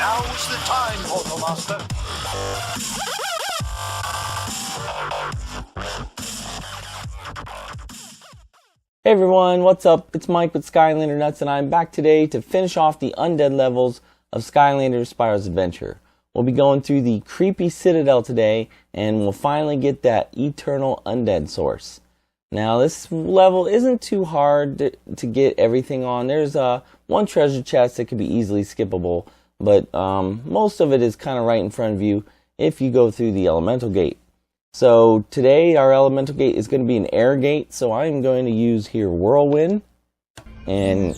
Now's the time, Portal Master. Hey everyone, what's up? It's Mike with SkylanderNutts, and I'm back today to finish off the Undead levels of Skylanders Spyros Adventure. We'll be going through the Creepy Citadel today, and we'll finally get that eternal Undead source. Now, this level isn't too hard to get everything on. There's one treasure chest that could be easily skippable, but most of it is kind of right in front of you if you go through the elemental gate. So today our elemental gate is going to be an air gate, so I'm going to use here Whirlwind. And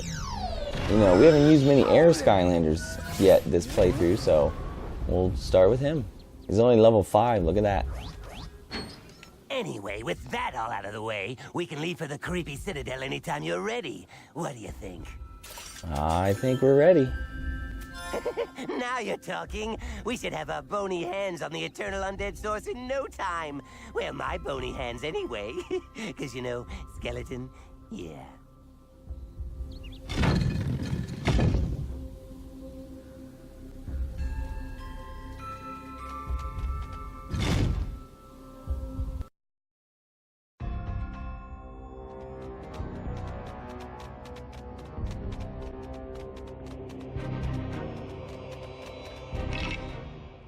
you know, we haven't used many air Skylanders yet this playthrough, so we'll start with him. He's only level 5, look at that. Anyway, with that all out of the way, we can leave for the Creepy Citadel anytime you're ready. What do you think? I think we're ready. Now you're talking. We should have our bony hands on the eternal undead source in no time. Well, my bony hands anyway. Because, you know, skeleton, yeah.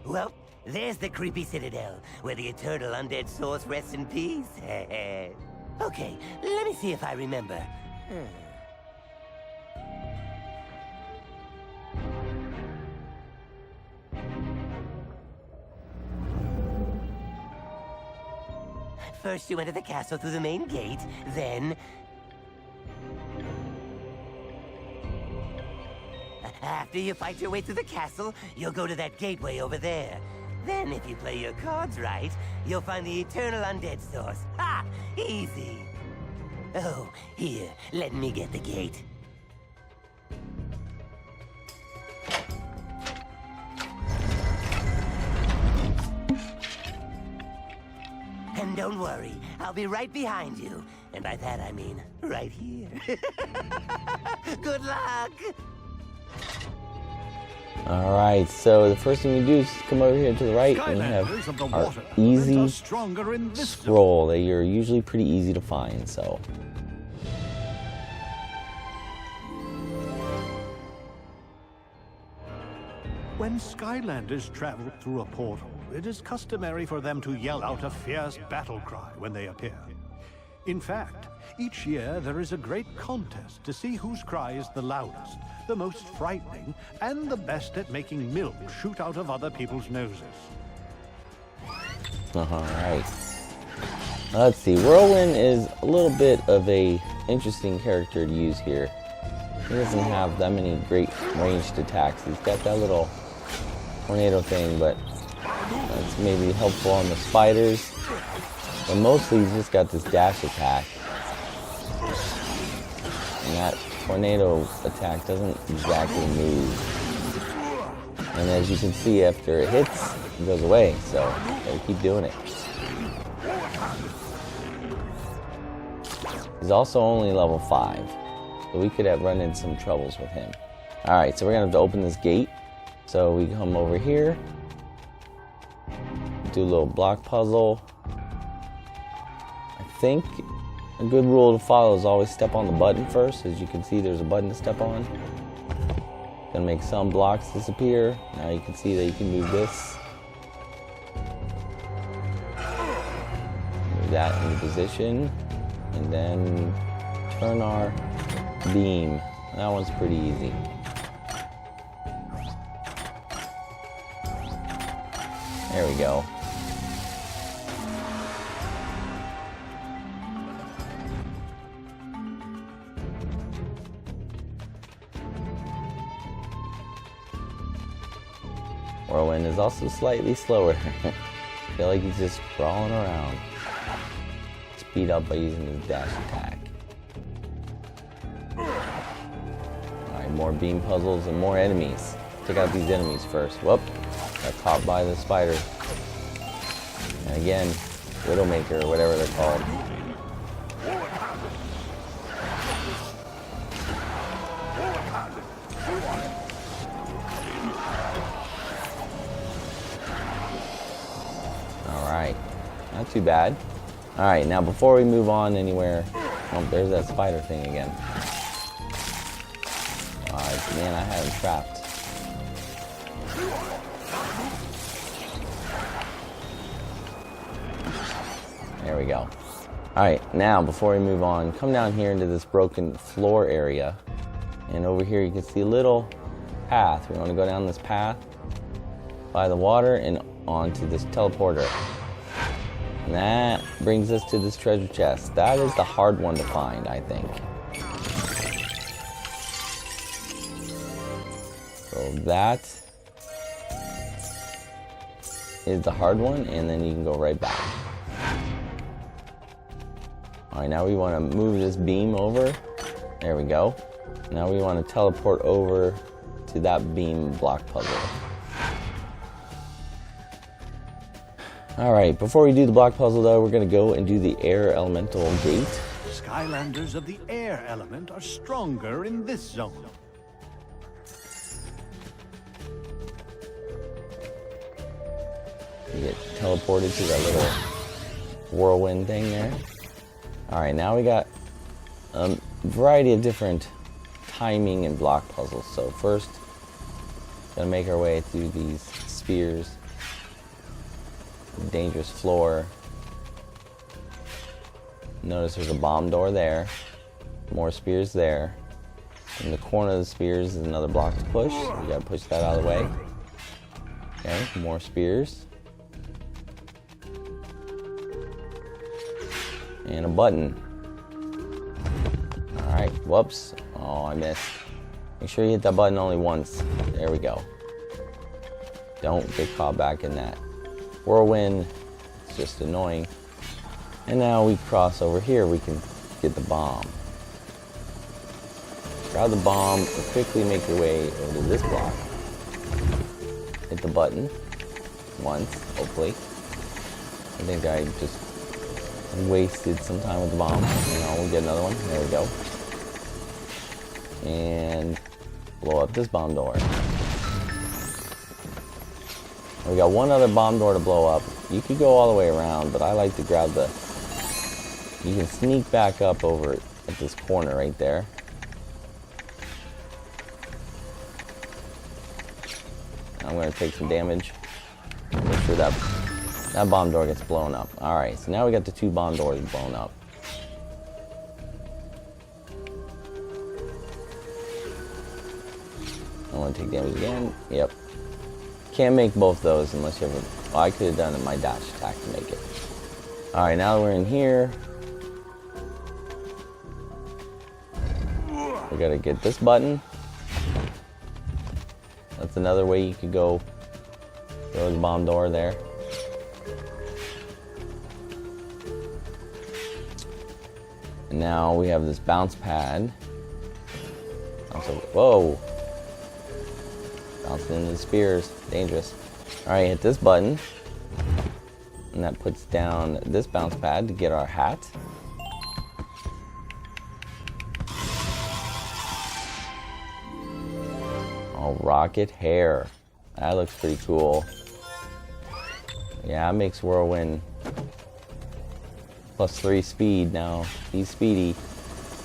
Well, there's the Creepy Citadel, where the eternal undead source rests in peace. Okay, let me see if I remember. First you enter the castle through the main gate, then... After you fight your way through the castle, you'll go to that gateway over there. Then, if you play your cards right, you'll find the eternal undead source. Ha! Easy! Oh, here, let me get the gate. And don't worry, I'll be right behind you. And by that I mean, right here. Good luck! Alright, so the first thing we do is come over here to the right, and we have our easy scroll that you're usually pretty easy to find, so. When Skylanders travel through a portal, it is customary for them to yell out a fierce battle cry when they appear. In fact, each year there is a great contest to see whose cry is the loudest, the most frightening, and the best at making milk shoot out of other people's noses. Alright. Let's see, Whirlwind is a little bit of a interesting character to use here. He doesn't have that many great ranged attacks. He's got that little tornado thing, but that's maybe helpful on the spiders. But mostly he's just got this dash attack. And that tornado attack doesn't exactly move. And as you can see, after it hits, it goes away. So, gotta keep doing it. He's also only level 5. So we could have run into some troubles with him. Alright, so we're gonna have to open this gate. So we come over here. Do a little block puzzle. I think a good rule to follow is always step on the button first. As you can see, there's a button to step on. Gonna make some blocks disappear. Now you can see that you can move this. Move that into position. And then turn our beam. That one's pretty easy. There we go. Whirlwind is also slightly slower. I feel like he's just crawling around. Speed up by using his dash attack. Alright, more beam puzzles and more enemies. Take out these enemies first. Whoop. Got caught by the spider. And again, Widowmaker or whatever they're called. too bad. Alright, now before we move on anywhere... Oh, there's that spider thing again. Alright, man, I had him trapped. There we go. Alright, now before we move on, come down here into this broken floor area. And over here you can see a little path. We want to go down this path by the water and onto this teleporter. And that brings us to this treasure chest. That is the hard one to find, I think. So that is the hard one, and then you can go right back. Alright, now we want to move this beam over. There we go. Now we want to teleport over to that beam block puzzle. Alright, before we do the block puzzle though, we're going to go and do the air elemental gate. Skylanders of the air element are stronger in this zone. You get teleported to that little whirlwind thing there. Alright, now we got a variety of different timing and block puzzles. So first, gonna make our way through these spheres. Dangerous floor. Notice there's a bomb door there. More spears there. In the corner of the spears is another block to push. So we gotta push that out of the way. Okay, more spears. And a button. Alright, whoops. Oh, I missed. Make sure you hit that button only once. There we go. Don't get caught back in that whirlwind. It's just annoying. And now we cross over here. We can get the bomb. Grab the bomb and quickly make your way over to this block. Hit the button once, hopefully. I think I just wasted some time with the bomb. Now we'll get another one. There we go. And blow up this bomb door. We got one other bomb door to blow up. You could go all the way around, but I like to grab the... You can sneak back up over at this corner right there. I'm going to take some damage. Make sure that bomb door gets blown up. Alright, so now we got the two bomb doors blown up. I want to take damage again. Yep. Can't make both those unless you have a... Well, I could have done my dash attack to make it. Alright, now that we're in here, we gotta get this button. That's another way you could go through the bomb door there. And now we have this bounce pad. Also, whoa! Bouncing into the spears. Dangerous. Alright, hit this button. And that puts down this bounce pad to get our hat. Oh, rocket hair. That looks pretty cool. Yeah, it makes Whirlwind +3 speed now. He's speedy.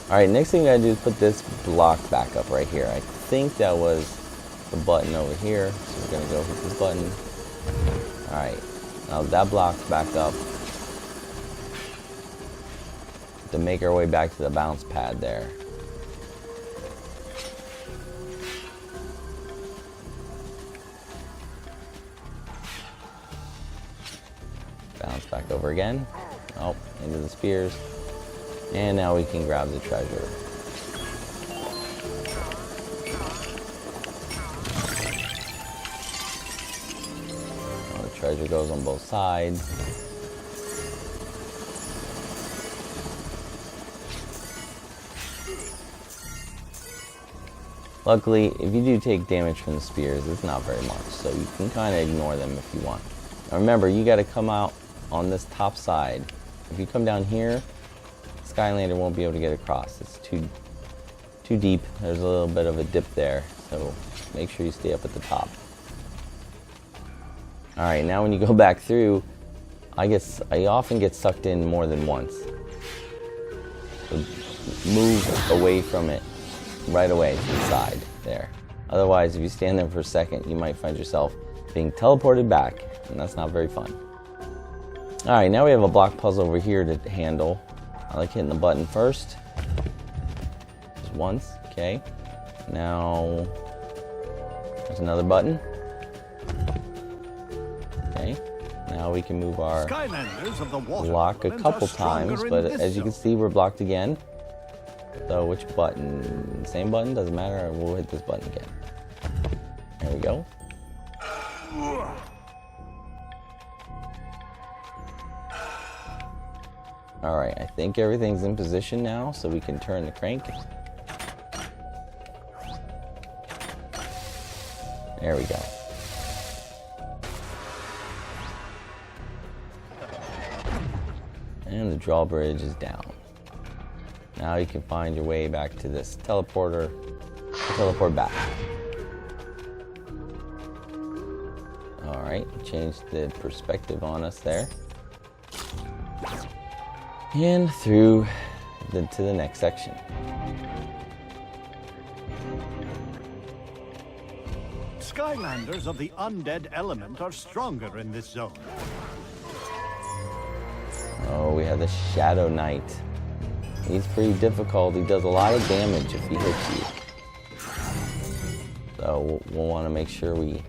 Alright, next thing we gotta do is put this block back up right here. I think that was the button over here. So we're gonna go hit this button. Alright, now that block's back up. To make our way back to the bounce pad there. Bounce back over again. Oh, into the spears. And now we can grab the treasure. Oh, the treasure goes on both sides. Luckily, if you do take damage from the spears, it's not very much, so you can kind of ignore them if you want. Now remember, you got to come out on this top side. If you come down here, Skylander won't be able to get across. It's too deep. There's a little bit of a dip there, so make sure you stay up at the top. Alright, now when you go back through, I often get sucked in more than once. So move away from it right away to the side there. Otherwise, if you stand there for a second, you might find yourself being teleported back, and that's not very fun. Alright, now we have a block puzzle over here to handle. I like hitting the button first. Just once, okay. Now, there's another button. Okay, now we can move our block a couple times, but as you can see, we're blocked again. So which button? Same button? Doesn't matter. We'll hit this button again. There we go. Alright, I think everything's in position now, so we can turn the crank. There we go. And the drawbridge is down. Now you can find your way back to this teleporter. Teleport back. Alright, change the perspective on us there. And through to the next section. Skylanders of the undead element are stronger in this zone. Oh, we have the Shadow Knight. He's pretty difficult. He does a lot of damage if he hits you. So we'll want to make sure we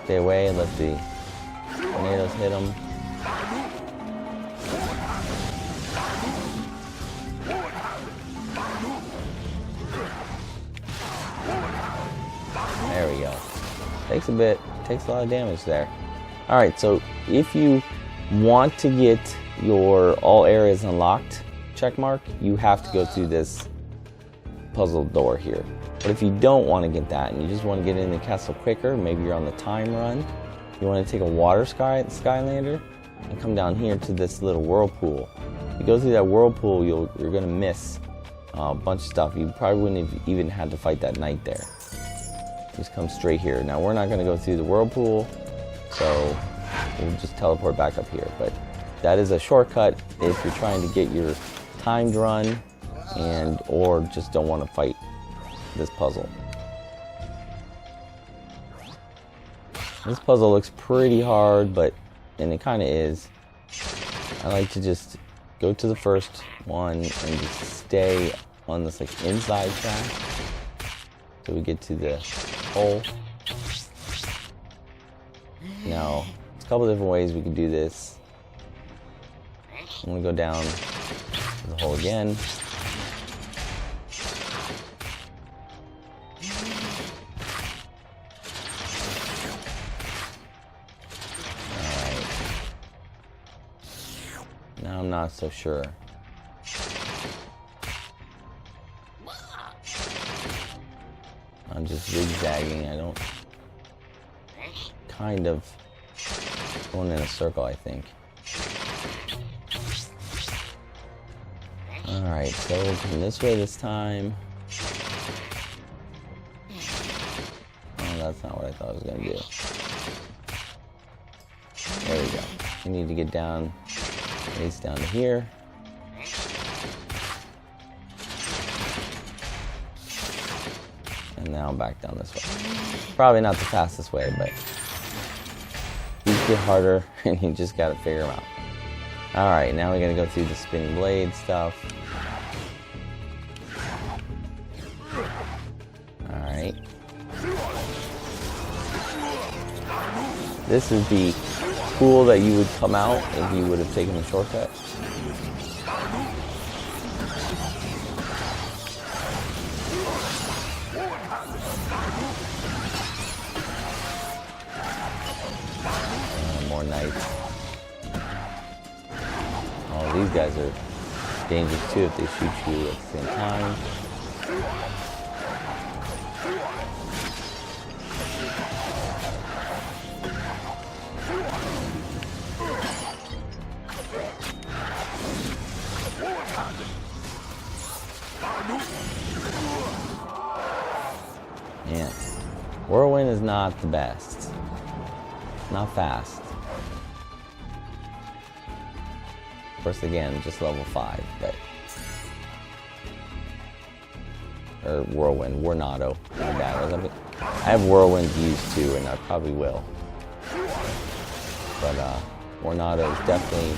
stay away and let the tornadoes hit him. There we go. Takes a lot of damage there. Alright, so if you want to get your all areas unlocked check mark, you have to go through this puzzle door here. But if you don't want to get that and you just want to get in the castle quicker, maybe you're on the time run, you want to take a water Skylander and come down here to this little whirlpool. If you go through that whirlpool, you're going to miss a bunch of stuff. You probably wouldn't have even had to fight that knight there. Just come straight here. Now we're not going to go through the whirlpool, so we'll just teleport back up here. But that is a shortcut if you're trying to get your timed run and or just don't want to fight this puzzle. This puzzle looks pretty hard, and it kind of is. I like to just go to the first one and just stay on this like inside track so we get to the hole. Now, there's a couple different ways we can do this. I'm gonna go down to the hole again. Alright. Now I'm not so sure. I'm just zigzagging. I don't. Kind of going in a circle, I think. Alright, so we'll come this way this time. Oh, that's not what I thought I was going to do. There we go. We need to get down, at least down to here. And now back down this way. Probably not the fastest way, but these get harder and you just gotta figure them out. Alright, now we're gonna go through the spinning blade stuff. Alright. This is the pool that you would come out if you would have taken the shortcut. More knights. Oh, these guys are dangerous too if they shoot you at the same time. Man, Whirlwind is not the best. Not fast. Of course, again, just level 5, but... Or Whirlwind, Warnado. My bad. I have Whirlwind used too, and I probably will. But Warnado is definitely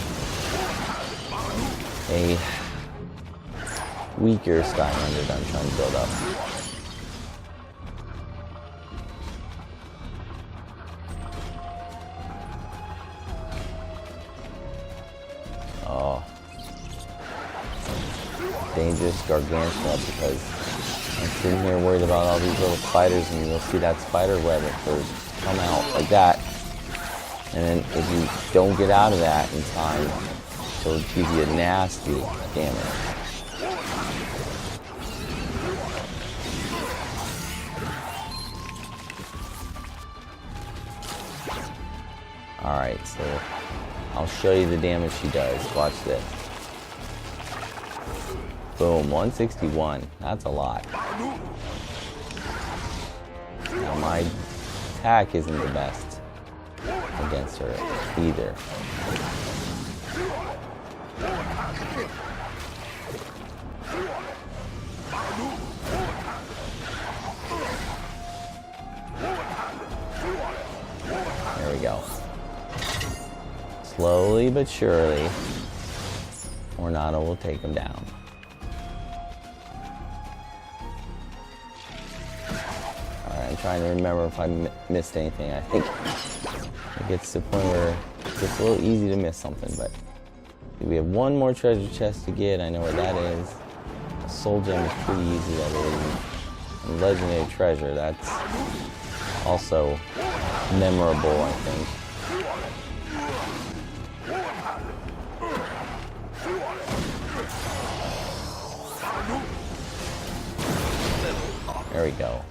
a weaker Skylander that I'm trying to build up. Oh. Dangerous gargantua, because I'm sitting here worried about all these little spiders, and you'll see that spider web at first come out like that. And then if you don't get out of that in time, it'll give you a nasty damage. Alright, so I'll show you the damage she does. Watch this. Boom, 161. That's a lot. Now my attack isn't the best against her either. There we go. Slowly but surely, Warnado will take him down. Alright, I'm trying to remember if I missed anything. I think it gets to the point where it's a little easy to miss something, but we have one more treasure chest to get. I know where that is. The soul gem is pretty easy, I believe. And legendary treasure, that's also memorable, I think. There we go.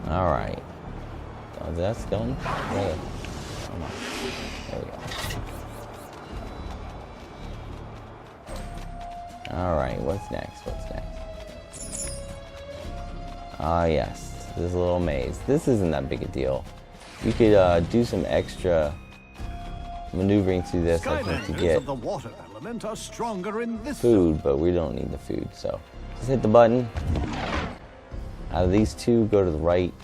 Alright. Oh, that's going? Really? Come on. There we go. Alright, what's next? What's next? Ah, yes. This little maze. This isn't that big a deal. You could do some extra maneuvering through this, I think, to get of the water element are stronger in this food, but we don't need the food, so just hit the button. Out of these two, go to the right.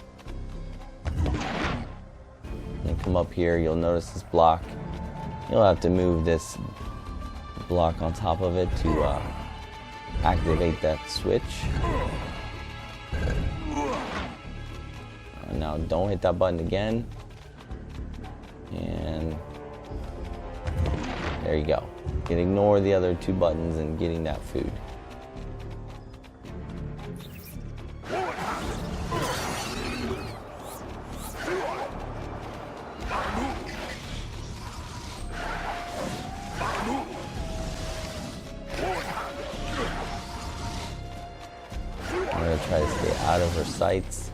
And come up here, you'll notice this block. You'll have to move this block on top of it to activate that switch. Now don't hit that button again. And there you go. You can ignore the other two buttons and getting that food. I'm going to try to stay out of her sights.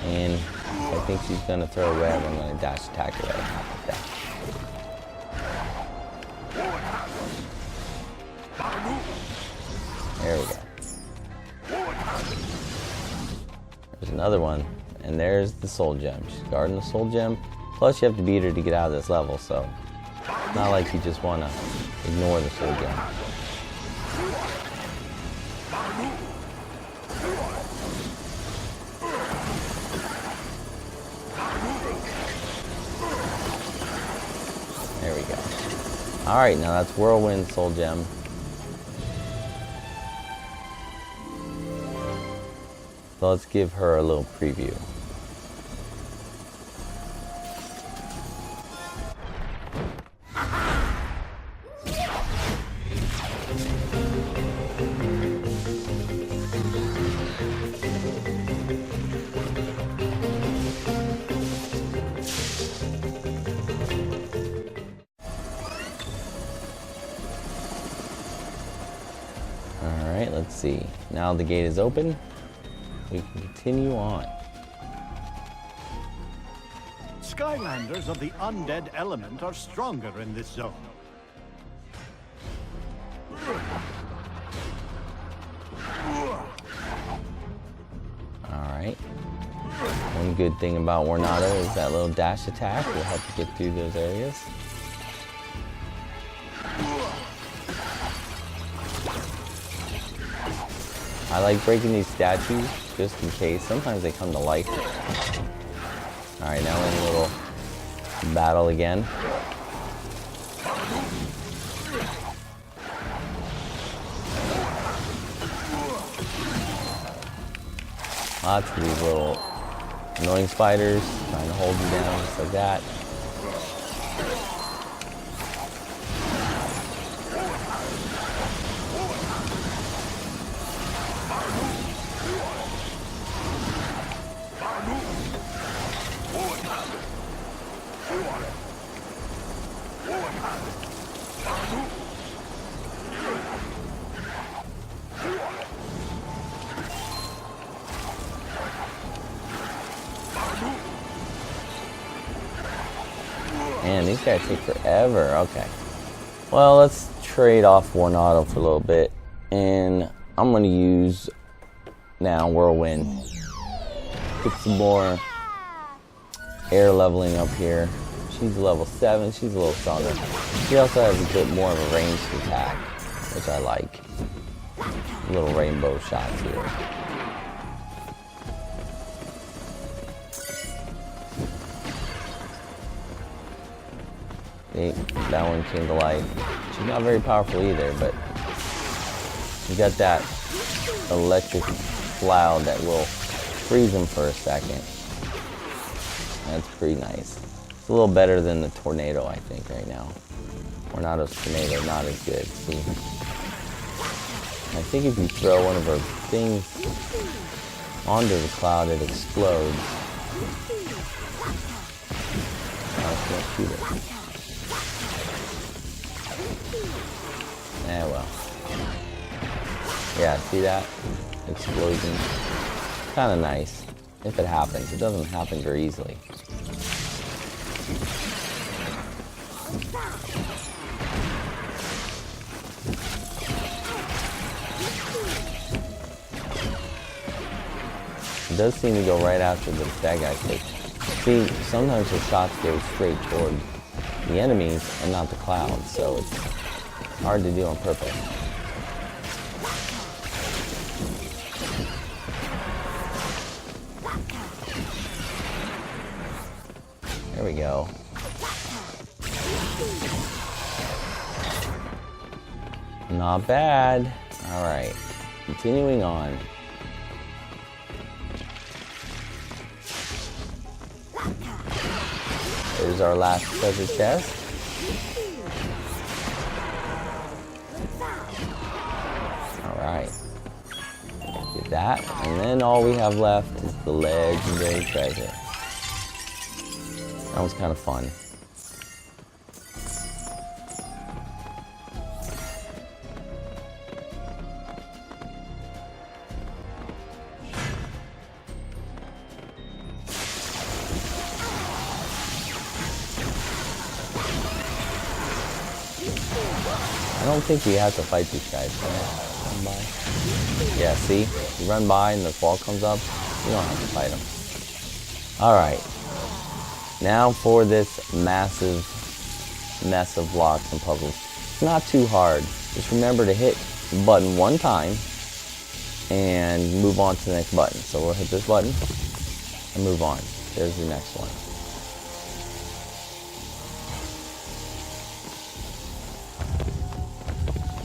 And I think she's going to throw a web. I'm going to dash attack her like that. There we go. There's another one, and there's the soul gem. She's guarding the soul gem. Plus, you have to beat her to get out of this level, so it's not like you just want to ignore the soul gem. There we go. Alright, now that's Whirlwind soul gem. So let's give her a little preview. Alright, let's see. Now the gate is open. We can continue on. Skylanders of the undead element are stronger in this zone. Alright. One good thing about Warnado is that little dash attack will help you get through those areas. I like breaking these statues just in case. Sometimes they come to life. Alright, now we're in a little battle again. Lots of these little annoying spiders trying to hold you down just like that. Man, these guys take forever. Okay. Well, let's trade off Warnado for a little bit. And I'm going to use now Whirlwind. Get some more air leveling up here. She's level 7. She's a little stronger. She also has a bit more of a ranged attack, which I like. Little rainbow shots here. That one came to life. She's not very powerful either, but you got that electric cloud that will freeze them for a second. That's pretty nice. It's a little better than the tornado, I think, right now. Tornado's tornado, not as good. See? I think if you throw one of her things onto the cloud, it explodes. I can't shoot it. Eh, well. Yeah, see that? Explosion. Kind of nice. If it happens. It doesn't happen very easily. It does seem to go right after the bad guy takes. See, sometimes the shots go straight toward the enemies and not the clouds, so it's hard to do on purpose. There we go. Not bad. Alright, continuing on. There's our last treasure chest. Alright. Get that. And then all we have left is the legendary treasure. That was kind of fun. I don't think we have to fight these guys. Run by. Yeah, see? You run by and the fall comes up, you don't have to fight them. Alright. Now for this massive mess of blocks and puzzles. It's not too hard. Just remember to hit the button one time and move on to the next button. So we'll hit this button and move on. There's the next one.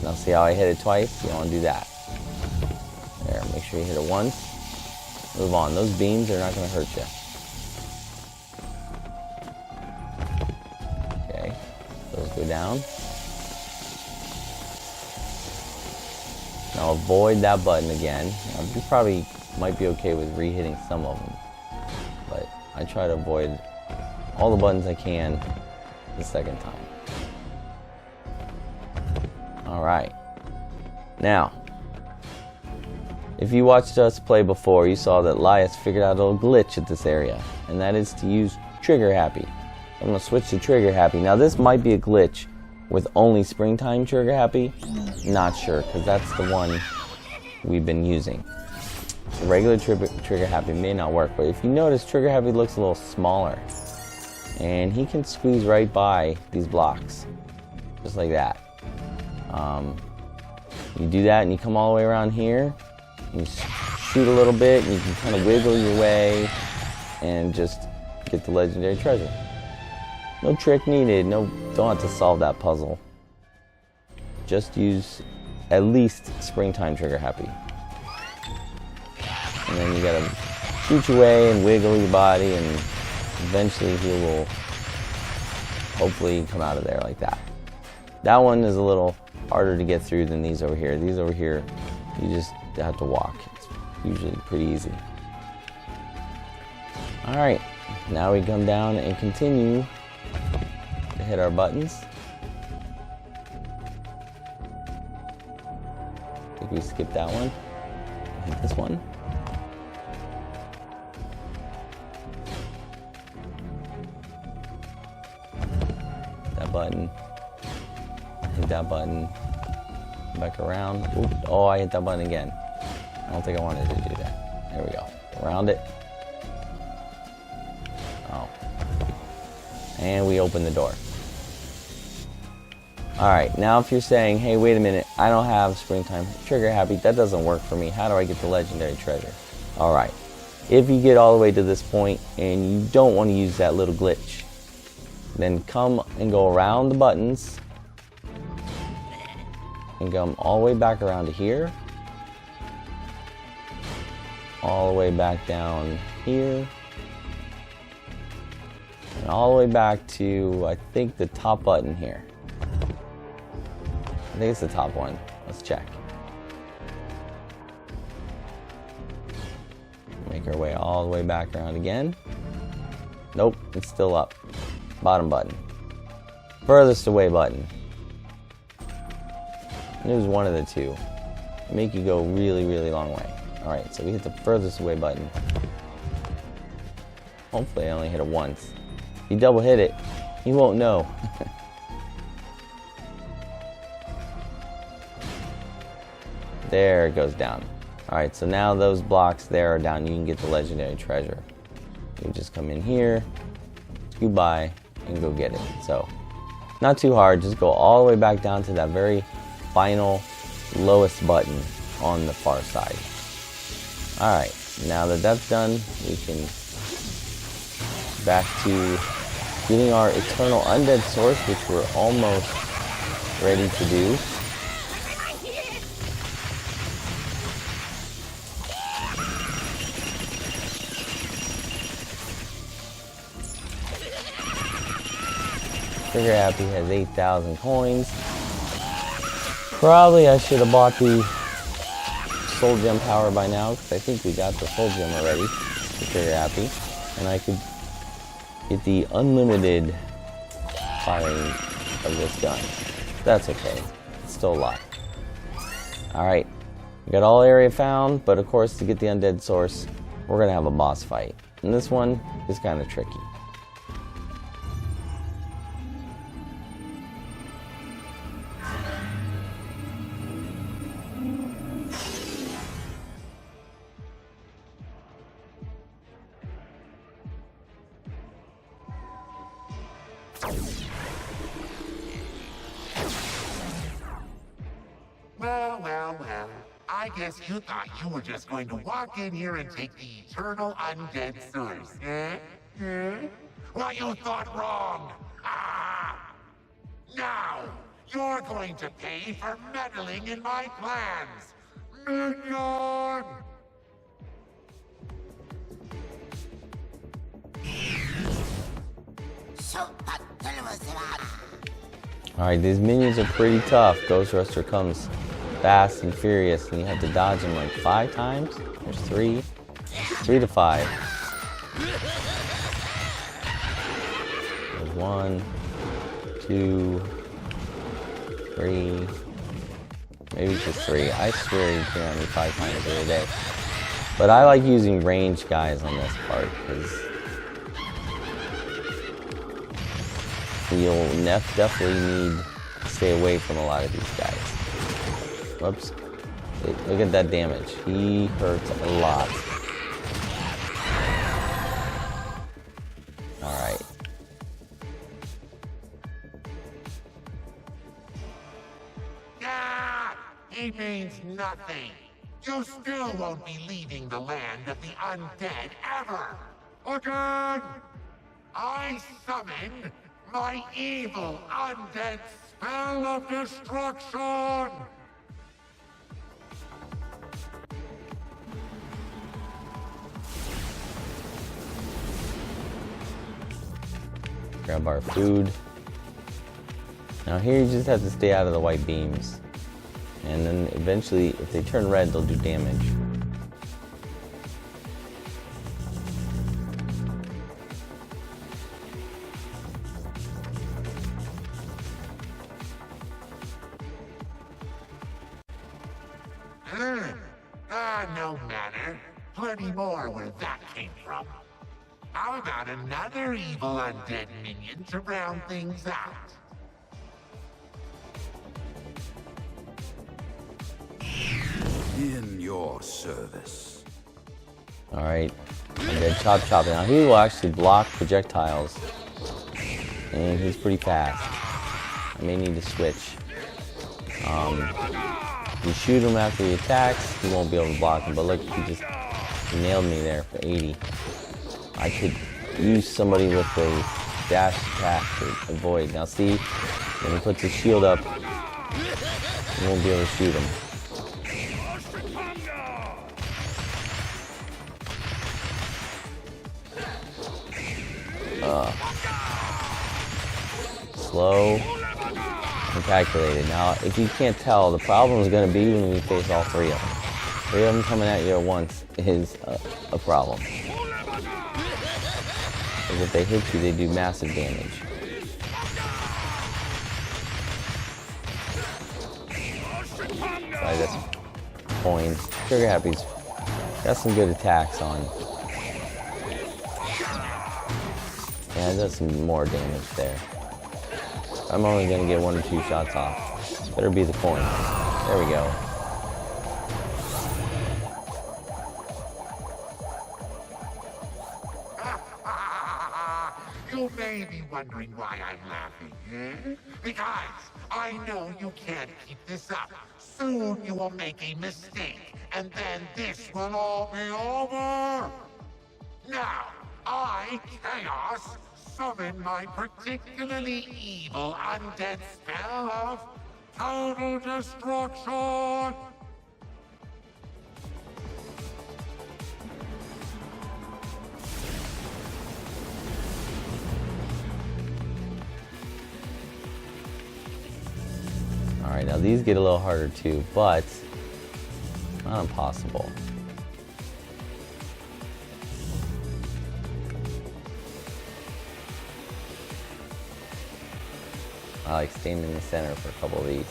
Now see how I hit it twice? You want to do that. There, make sure you hit it once. Move on. Those beams are not going to hurt you. Okay, those go down. Now avoid that button again. Now, you probably might be okay with re-hitting some of them, but I try to avoid all the buttons I can the second time. Alright. Now, if you watched us play before, you saw that Lias figured out a little glitch at this area, and that is to use Trigger Happy. I'm going to switch to Trigger Happy. Now this might be a glitch with only Springtime Trigger Happy. Not sure, because that's the one we've been using. The regular Trigger Happy may not work, but if you notice, Trigger Happy looks a little smaller. And he can squeeze right by these blocks. Just like that. You do that and you come all the way around here, You shoot a little bit, and you can kind of wiggle your way and just get the legendary treasure. No trick needed. No, don't have to solve that puzzle. Just use at least Springtime Trigger Happy. And then you gotta shoot your way and wiggle your body, and eventually he will hopefully come out of there like that. That one is a little harder to get through than these over here. These over here, you just have to walk. It's usually pretty easy. Alright, now we come down and continue to hit our buttons. I think we skipped that one. Hit this one. That button. Hit that button. Back around. Ooh, oh, I hit that button again. I don't think I wanted to do that. There we go. Around it. Oh. And we open the door. Alright, now if you're saying, hey, wait a minute, I don't have Springtime Trigger Happy, that doesn't work for me, how do I get the legendary treasure? Alright, if you get all the way to this point and you don't want to use that little glitch, then come and go around the buttons and come all the way back around to here, all the way back down here, and all the way back to, I think, the top button here. I think it's the top one. Let's check. Make our way all the way back around again. Nope, it's still up. Bottom button. Furthest away button. And it was one of the two. Make you go really, really long way. Alright, so we hit the furthest away button. Hopefully I only hit it once. If you double hit it, you won't know. There it goes down. Alright, so now those blocks there are down. You can get the legendary treasure. You just come in here, scoot by, and go get it. So, not too hard. Just go all the way back down to that very final, lowest button on the far side. Alright, now that that's done, we can back to getting our eternal undead source, which we're almost ready to do. Trigger Happy has 8,000 coins. Probably I should have bought the Soul Gem Power by now, because I think we got the Soul Gem already for Trigger Happy. And I could get the unlimited firing of this gun. That's okay. It's still a lot. Alright. We got all area found, but of course to get the undead source, we're going to have a boss fight. And this one is kind of tricky. Well. I guess you thought you were just going to walk in here and take the eternal undead source, eh? Well, you thought wrong. Now, you're going to pay for meddling in my plans. Minion! Alright, these minions are pretty tough. Ghost Ruster comes fast and furious, and you have to dodge him like 5 times. There's 3 to 5. There's 1, 2, 3, maybe just 3. I swear you can me 5 times every day. But I like using ranged guys on this part, because you'll definitely need to stay away from a lot of these guys. Whoops. Look at that damage. He hurts a lot. Alright. He means nothing. You still won't be leaving the land of the undead ever! Again! I summon my evil undead spell of destruction! Grab our food. Now here you just have to stay out of the white beams. And then eventually, if they turn red, they'll do damage. No matter. Plenty more where that came from. How about another evil undead minion to round things out? In your service. Alright, Undead Chop Chop. Now he will actually block projectiles. And he's pretty fast. I may need to switch. If you shoot him after he attacks, he won't be able to block him. But look, he nailed me there for 80. I could use somebody with a dash attack to avoid. Now see, when he puts his shield up, you won't be able to shoot him. Slow and calculated. Now, if you can't tell, the problem is going to be when we face all three of them. Three of them coming at you at once is a problem. Because if they hit you, they do massive damage. So I got some coins. Trigger Happy's got some good attacks on. Yeah, it does some more damage there. I'm only going to get 1 or 2 shots off. Better be the coin. There we go. You may be wondering why I'm laughing, eh? Because I know you can't keep this up. Soon you will make a mistake, and then this will all be over. Now, I, Kaos, summon my particularly evil undead spell of total destruction! Alright, now these get a little harder too, but not impossible. I like staying in the center for a couple of these.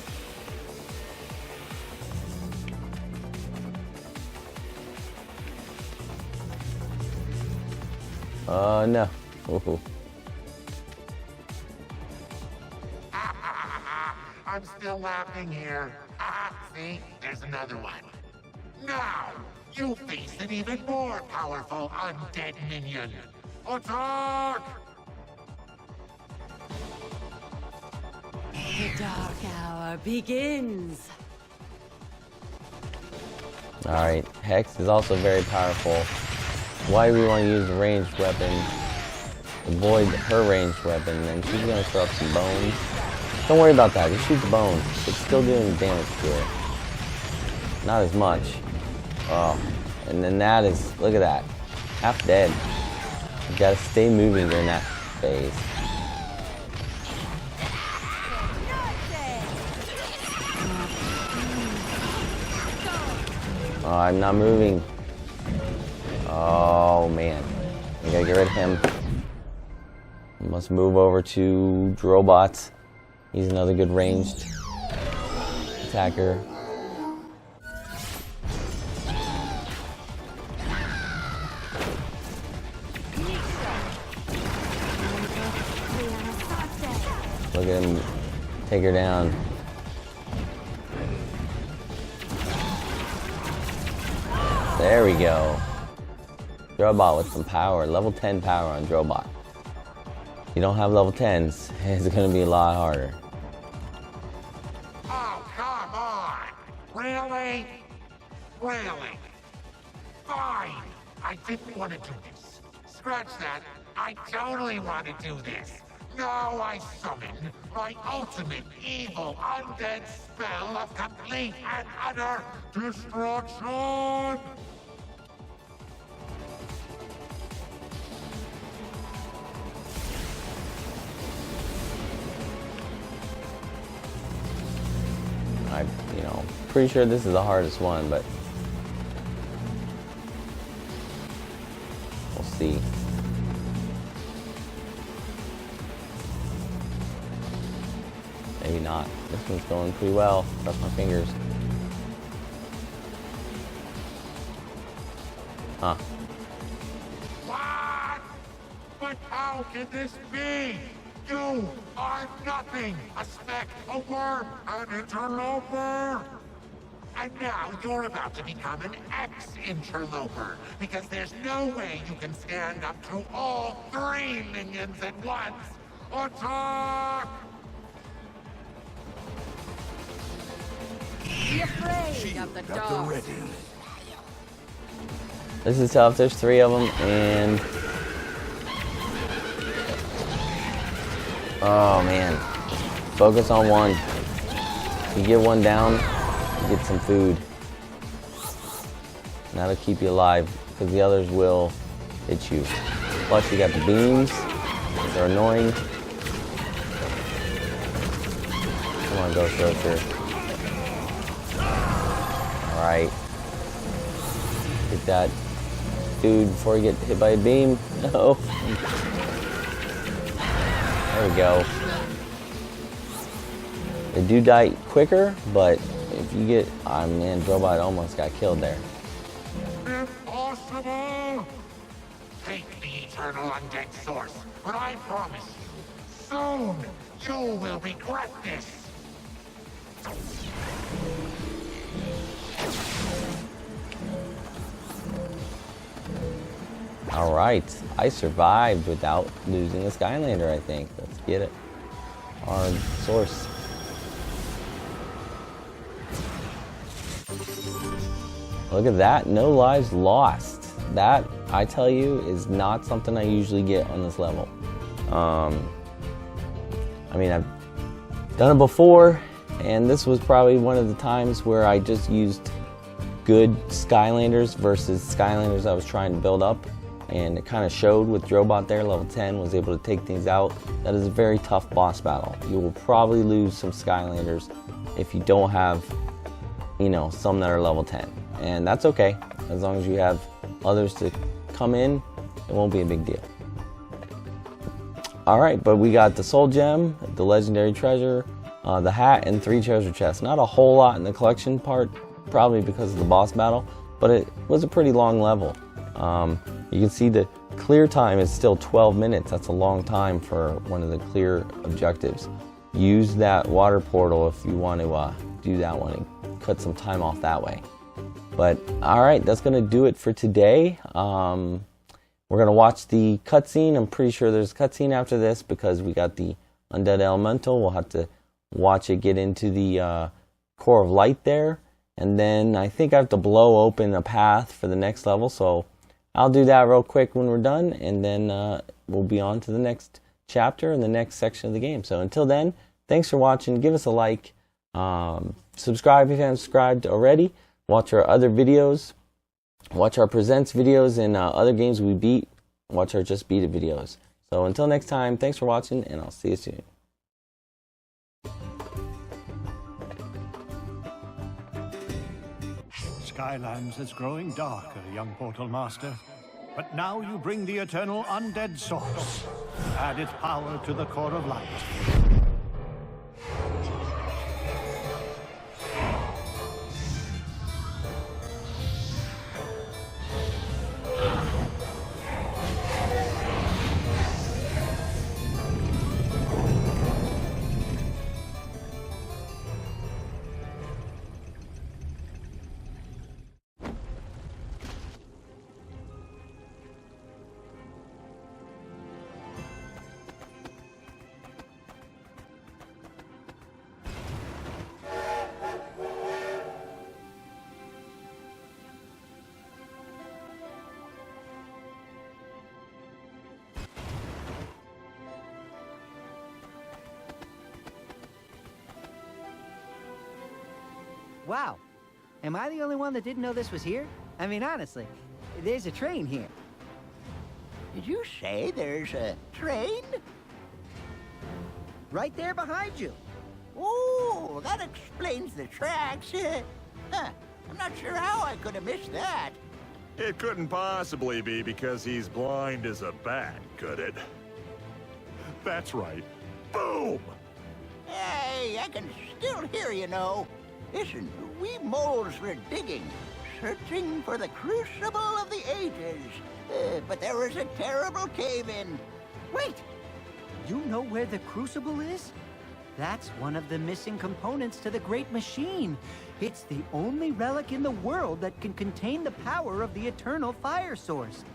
No. Ooh. I'm still laughing here. See, there's another one. Now, you face an even more powerful undead minion. Attack! The dark hour begins. Alright, Hex is also very powerful. Why we want to use a ranged weapon, avoid her ranged weapon, and she's going to throw up some bones. Don't worry about that, just shoot the bones. It's still doing damage to her. Not as much. Oh, and then that is, look at that. Half dead. You gotta stay moving during that phase. Oh, I'm not moving. Oh man. I gotta get rid of him. Must move over to Drobots. He's another good ranged attacker. Look at him take her down. There we go. Drobot with some power. Level 10 power on Drobot. If you don't have level 10s, it's going to be a lot harder. Oh, come on! Really? trailing. Fine. I didn't want to do this. Scratch that. I totally want to do this. Now I summon my ultimate evil undead spell of complete and utter destruction! Pretty sure this is the hardest one, but we'll see. Maybe not. This one's going pretty well. Cross my fingers. Huh. What? But how can this be? You are nothing! A speck, a worm, an interloper! And now you're about to become an ex-interloper, because there's no way you can stand up to all 3 minions at once! Attack! Be afraid of the dark. This is tough. There's 3 of them, and oh man, focus on one. You get one down, you get some food. That'll keep you alive, because the others will hit you. Plus you got the beams, they're annoying. Come on, Ghost Roaster. Alright. Hit that dude before you get hit by a beam. No. There we go. They do die quicker, but if you get... Oh man, Drobot almost got killed there. Impossible! Take the eternal undead source, but I promise you, soon you will regret this! Alright, I survived without losing a Skylander, I think. Let's get it. Our source. Look at that, no lives lost. That, I tell you, is not something I usually get on this level. I mean, I've done it before, and this was probably one of the times where I just used good Skylanders versus Skylanders I was trying to build up. And it kind of showed with Drobot there, level 10, was able to take things out. That is a very tough boss battle. You will probably lose some Skylanders if you don't have, some that are level 10. And that's okay. As long as you have others to come in, it won't be a big deal. Alright, but we got the Soul Gem, the Legendary Treasure, the hat, and 3 treasure chests. Not a whole lot in the collection part, probably because of the boss battle, but it was a pretty long level. You can see the clear time is still 12 minutes. That's a long time for one of the clear objectives. Use that water portal if you want to do that one and cut some time off that way. But alright, that's going to do it for today. We're going to watch the cutscene. I'm pretty sure there's a cutscene after this because we got the Undead Elemental. We'll have to watch it get into the Core of Light there. And then I think I have to blow open a path for the next level. So I'll do that real quick when we're done, and then we'll be on to the next chapter and the next section of the game. So until then, thanks for watching. Give us a like. Subscribe if you haven't subscribed already. Watch our other videos. Watch our Presents videos and other games we beat. Watch our Just Beat It videos. So until next time, thanks for watching, and I'll see you soon. Skylands is growing darker, young Portal Master. But now you bring the eternal undead source. Add its power to the Core of Light. Wow. Am I the only one that didn't know this was here? I mean, honestly, there's a train here. Did you say there's a train? Right there behind you. Oh, that explains the tracks. Huh, I'm not sure how I could have missed that. It couldn't possibly be because he's blind as a bat, could it? That's right. Boom! Hey, I can still hear you know. Listen, we moles were digging, searching for the crucible of the ages. But there was a terrible cave-in. Wait! You know where the crucible is? That's one of the missing components to the Great Machine. It's the only relic in the world that can contain the power of the eternal fire source.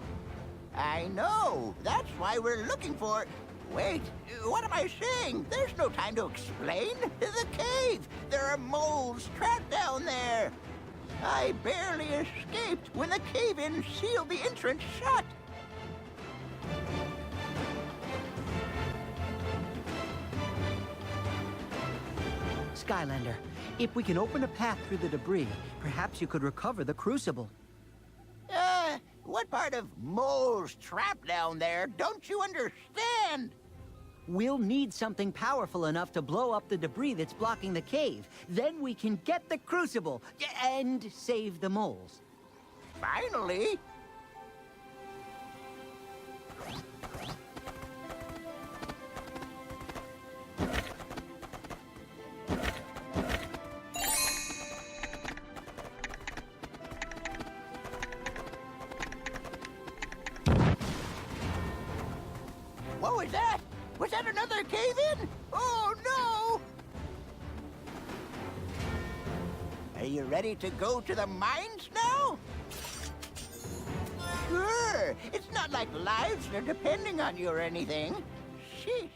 I know. That's why we're looking for it. Wait, what am I saying? There's no time to explain. The cave. There are moles trapped down there. I barely escaped when the cave-in sealed the entrance shut. Skylander, if we can open a path through the debris, perhaps you could recover the crucible. What part of moles trapped down there don't you understand? We'll need something powerful enough to blow up the debris that's blocking the cave. Then we can get the crucible and save the moles. Finally. What was that? Was that another cave-in? Oh, no! Are you ready to go to the mines now? Sure. It's not like lives are depending on you or anything. Sheesh.